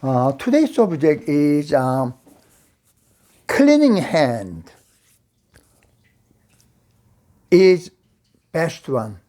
Today's subject is cleaning hand is best one.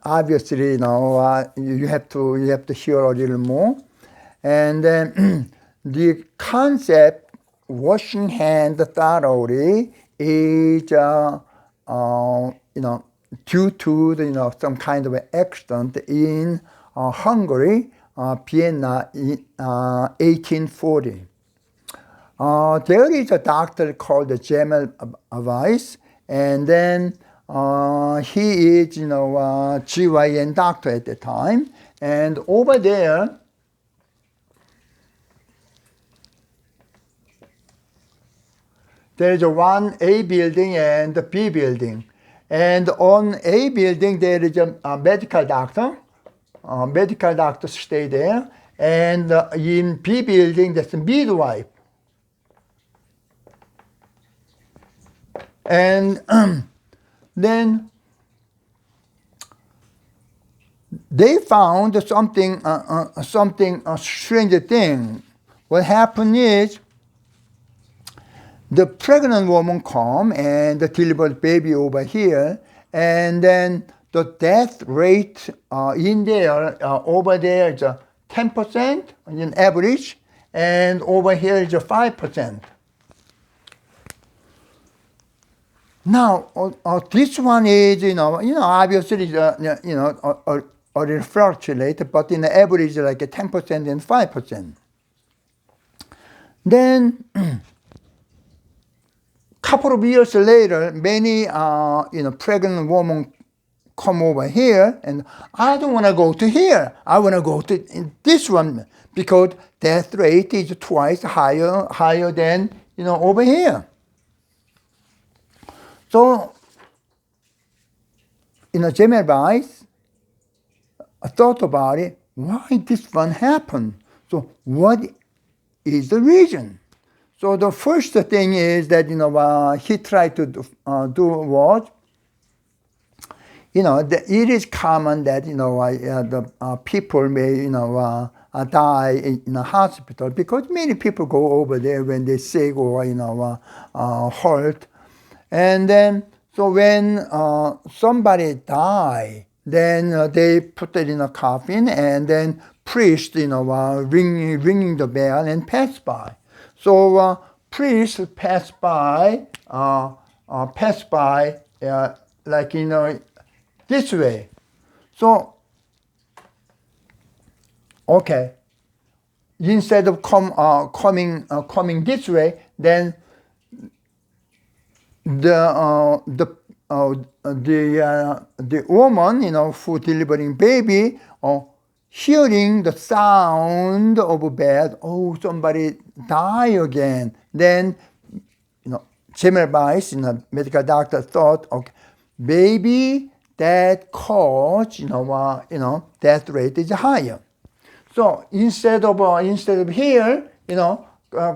Obviously, you have to hear a little more, and then the concept washing hand thoroughly is due to some kind of accident in Hungary, Vienna in 1840. There is a doctor called Jamel Weiss, and then he is, GYN doctor at the time. And over there, there is one A building and a B building. And on A building, there is a medical doctor. Medical doctors stay there. And in B building, there's a midwife. And then they found something a strange thing. What happened is the pregnant woman come and delivered baby over here, and then the death rate in there over there is 10% in average, and over here is 5%. Now, this one is, obviously, a little fluctuate, but in the average, like 10% and 5%. Then, couple of years later, many, pregnant women come over here, and I don't want to go to here. I want to go to this one because death rate is twice higher than, over here. So, Jamel Weiss thought about it. Why this one happened? So, what is the reason? So, the first thing is that he tried to do was, it is common that the people may die in a hospital because many people go over there when they're sick or hurt. And then, so when somebody die, then they put it in a coffin, and then priest, ringing the bell and pass by. So priest pass by, like this way. So, okay, instead of coming this way, then the woman, who delivering baby, hearing the sound of a bed, somebody die again. Then, Jamel Weiss, medical doctor thought, okay, baby that cause, death rate is higher. So instead of here,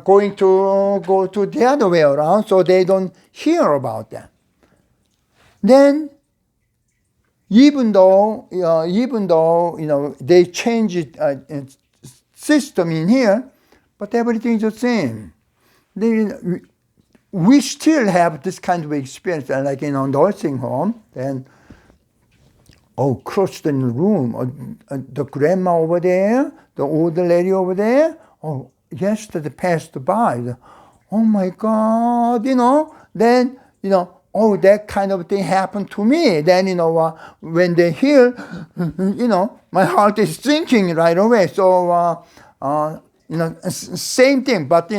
going to go to the other way around, so they don't hear about that. Then, even though they changed system in here, but everything is the same. We still have this kind of experience, like in a nursing home. Then, across the room, the grandma over there, the older lady over there, yesterday passed by. Oh my God, then, that kind of thing happened to me. Then, when they hear, my heart is sinking right away. So, same thing, but,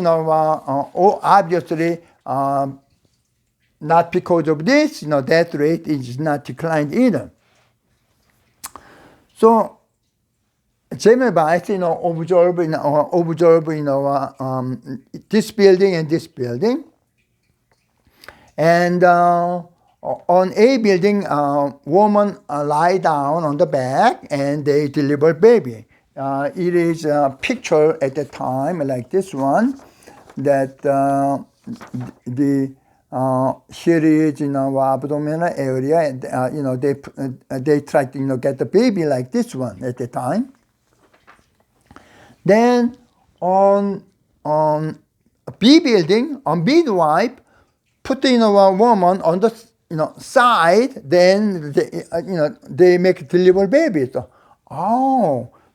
obviously, not because of this, death rate is not declined either. So, Jamel Weiss, observe, this building and this building. And on A building, woman lie down on the back and they deliver baby. It is a picture at the time like this one, that here is abdominal area. They try to get the baby like this one at the time. Then on B building, on midwife, put a woman on the side, then they make deliver baby. So,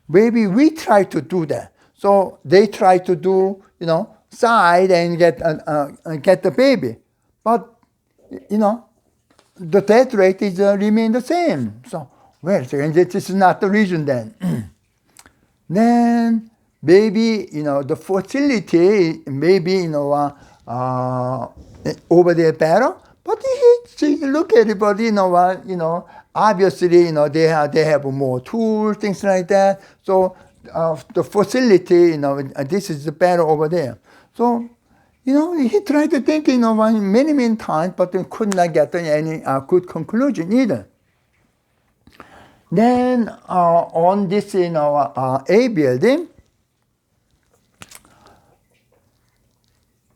maybe we try to do that. So they try to do side and get the baby, but the death rate is remain the same. So this is not the reason then. Then maybe the fertility maybe over there better, but look at everybody obviously they have more tools, things like that. So the facility this is better over there. So he tried to think many times, but could not get any good conclusion either. Then on this A building,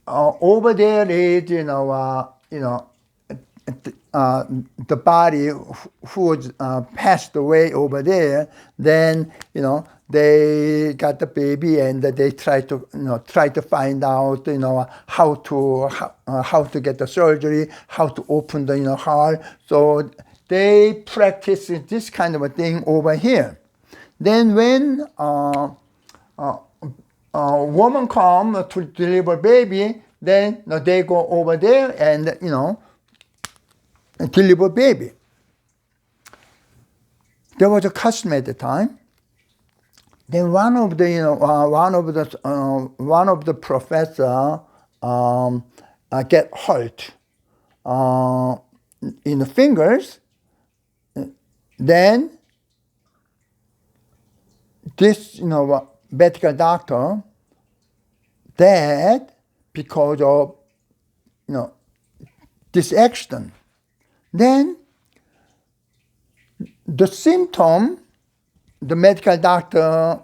over there is the body who passed away over there. Then they got the baby and they try to find out how to get the surgery, how to open the heart. So they practice this kind of a thing over here. Then when a woman come to deliver baby, then they go over there and deliver baby. There was a custom at the time. Then one of the professor get hurt in the fingers. Then this medical doctor died because of this accident. Then the symptom, the medical doctor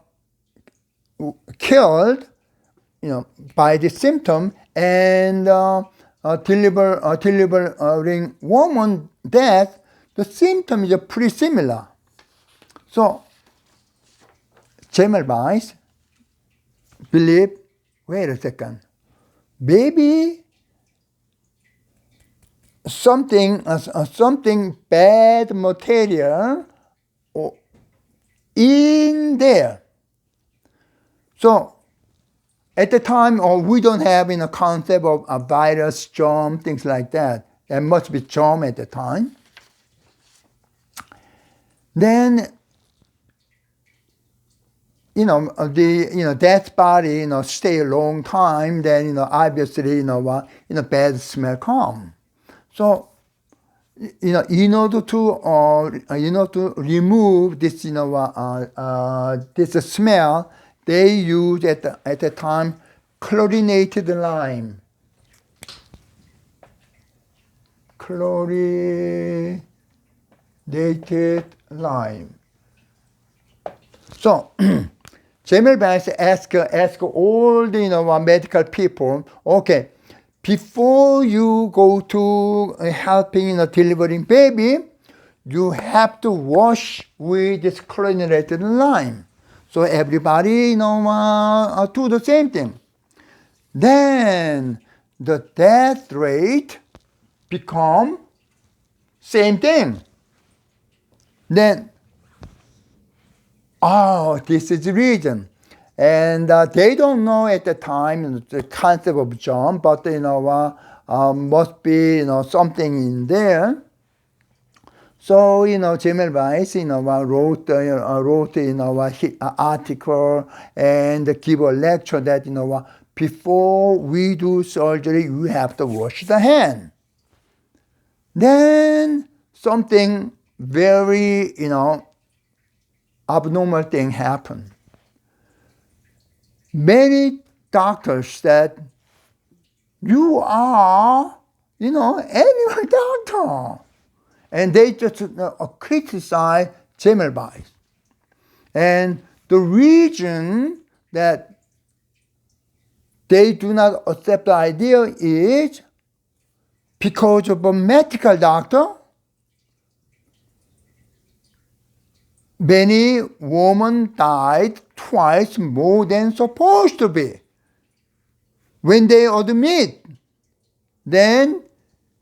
killed by the symptom, and delivering woman death, the symptom is pretty similar. So Semmelweis believe, wait a second, maybe something bad material in there. So at the time, we don't have a concept of a virus, germ, things like that. There must be germ at the time. Then dead body stay a long time. Then obviously bad smell come. So in order to remove this this smell, they use at the time chlorinated lime. Chlorinated lime. So Semmelweis ask all the medical people, okay, before you go to helping delivering baby, you have to wash with this chlorinated lime. So everybody do the same thing. Then the death rate become same thing. Then this is the reason. And they don't know at the time the concept of germ, but must be something in there. So Semmelweis wrote his article and give a lecture that before we do surgery we have to wash the hand. Then something very abnormal thing happened. Many doctors said, you are, animal doctor. And they just criticize Semmelweis. And the reason that they do not accept the idea is because of a medical doctor. Many women died twice more than supposed to be. When they admit, then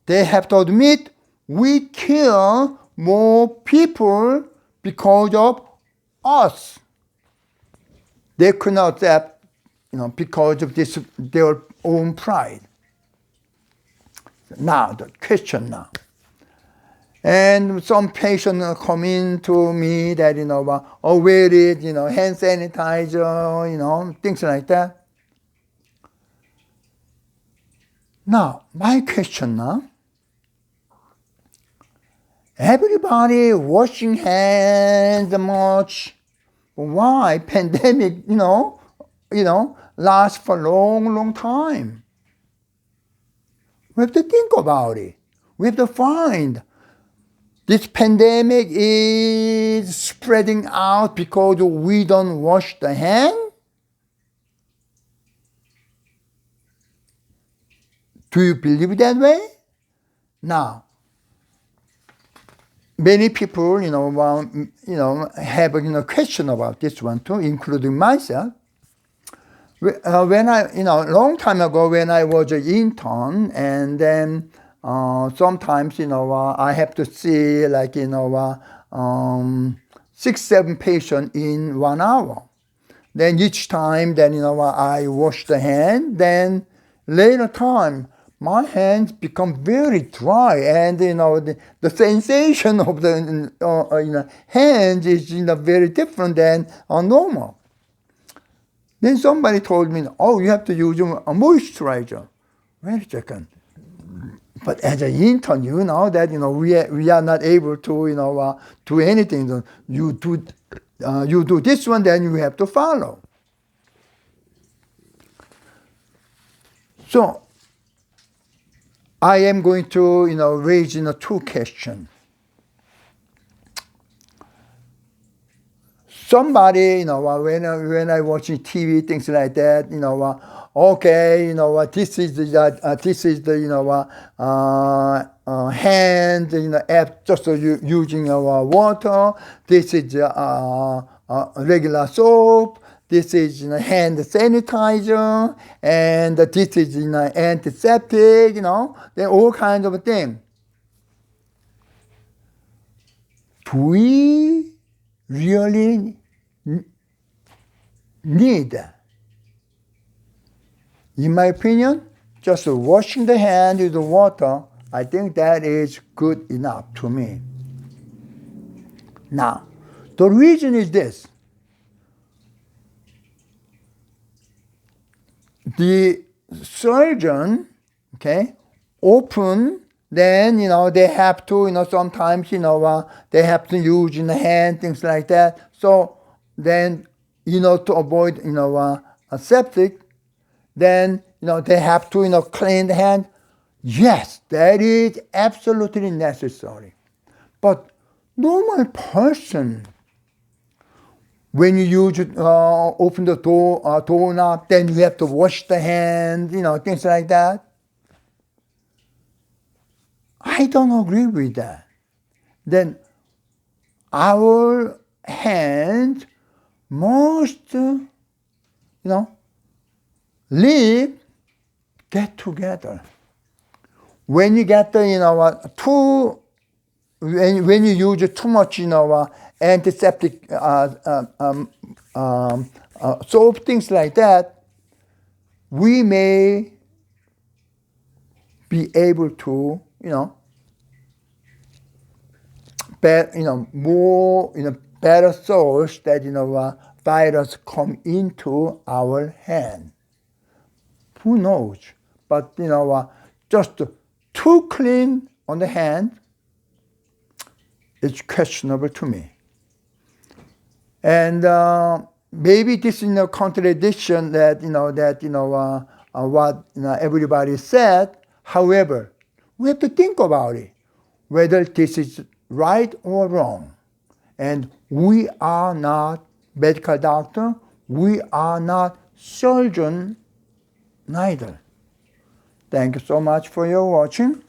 they have to admit we kill more people because of us. They could not accept, because of this their own pride. Now the question now. And some patient come in to me that, where is, hand sanitizer, things like that. Now, my question now, everybody washing hands much. Why pandemic, lasts for long time? We have to think about it. We have to find this pandemic is spreading out because we don't wash the hand? Do you believe that way? Now, many people, have a question about this one too, including myself. When long time ago, when I was an intern, and then sometimes, I have to see 6-7 patients in 1 hour. Then each time, I wash the hand. Then later time, my hands become very dry, and the sensation of the hands is very different than normal. Then somebody told me, you have to use a moisturizer. Wait a second. But as an intern, you know that we are not able to do anything. You do this one, then you have to follow. So I am going to raise 2 questions. Somebody, when I watching TV, things like that, okay, this is the hand, app just using water. This is regular soap. This is hand sanitizer, and this is antiseptic. There are all kinds of things. Do we really need that? In my opinion, just washing the hand with the water, I think that is good enough to me. Now, the reason is this. The surgeon, open, then, they have to, sometimes, they have to use in the hand, things like that. So then, to avoid, a septic, then, they have to, clean the hand. Yes, that is absolutely necessary. But normal person, when you use open the doorknob, then you have to wash the hand, things like that. I don't agree with that. Then our hands must, get together. When you get the, when you use too much, antiseptic soap, things like that, we may be able to, more, better source that, virus come into our hand. Who knows? But, just too clean on the hand, it's questionable to me. And maybe this is a contradiction that, what everybody said. However, we have to think about it, whether this is right or wrong. And we are not medical doctor. We are not surgeon neither. Thank you so much for your watching.